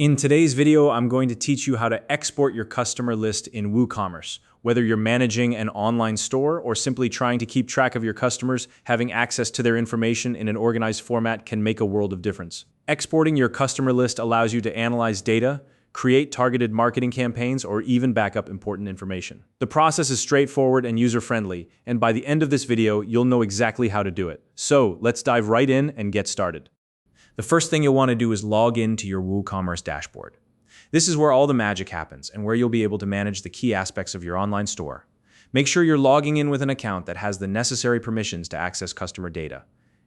In today's video, I'm going to teach you how to export your customer list in Woocommerce. Whether you're managing an online store or simply trying to keep track of your customers, having access to their information in an organized format can make a world of difference. Exporting your customer list allows you to analyze data, create targeted marketing campaigns, or even back up important information. The process is straightforward and user-friendly, and by the end of this video, you'll know exactly how to do it. So let's dive right in and get started. The first thing you'll want to do is log in to your Woocommerce dashboard. This is where all the magic happens and where you'll be able to manage the key aspects of your online store. Make sure you're logging in with an account that has the necessary permissions to access customer data.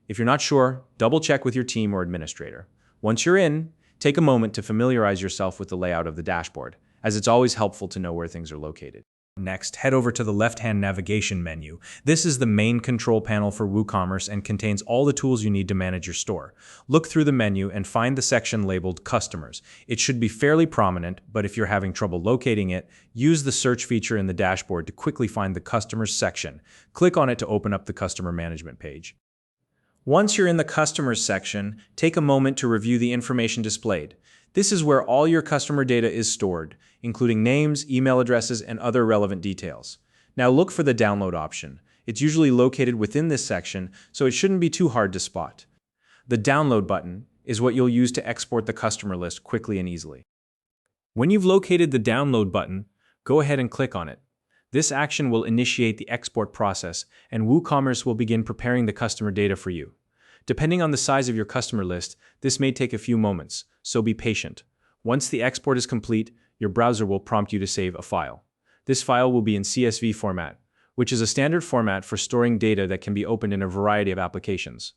If you're not sure, double check with your team or administrator. Once you're in, take a moment to familiarize yourself with the layout of the dashboard, as it's always helpful to know where things are located. Next, head over to the left-hand navigation menu. This is the main control panel for Woocommerce and contains all the tools you need to manage your store. Look through the menu and find the section labeled Customers. It should be fairly prominent, but if you're having trouble locating it, use the search feature in the dashboard to quickly find the Customers section. Click on it to open up the Customer Management page. Once you're in the Customers section, take a moment to review the information displayed. This is where all your customer data is stored, including names, email addresses, and other relevant details. Now look for the download option. It's usually located within this section, so it shouldn't be too hard to spot. The download button is what you'll use to export the customer list quickly and easily. When you've located the download button, go ahead and click on it. This action will initiate the export process, and Woocommerce will begin preparing the customer data for you. Depending on the size of your customer list, this may take a few moments, so be patient. Once the export is complete, your browser will prompt you to save a file. This file will be in CSV format, which is a standard format for storing data that can be opened in a variety of applications.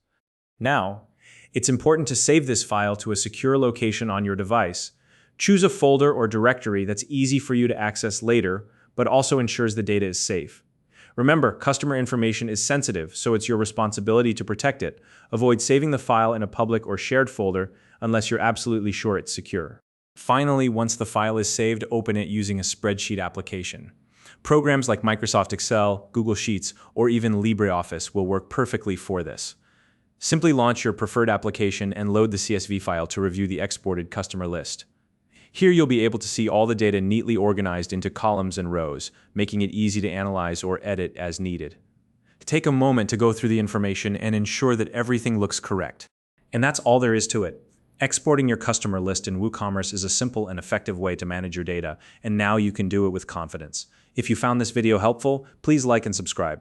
Now, it's important to save this file to a secure location on your device. Choose a folder or directory that's easy for you to access later, but also ensures the data is safe. Remember, customer information is sensitive, so it's your responsibility to protect it. Avoid saving the file in a public or shared folder unless you're absolutely sure it's secure. Finally, once the file is saved, open it using a spreadsheet application. Programs like Microsoft Excel, Google Sheets, or even LibreOffice will work perfectly for this. Simply launch your preferred application and load the CSV file to review the exported customer list. Here you'll be able to see all the data neatly organized into columns and rows, making it easy to analyze or edit as needed. Take a moment to go through the information and ensure that everything looks correct. And that's all there is to it. Exporting your customer list in Woocommerce is a simple and effective way to manage your data, and now you can do it with confidence. If you found this video helpful, please like and subscribe.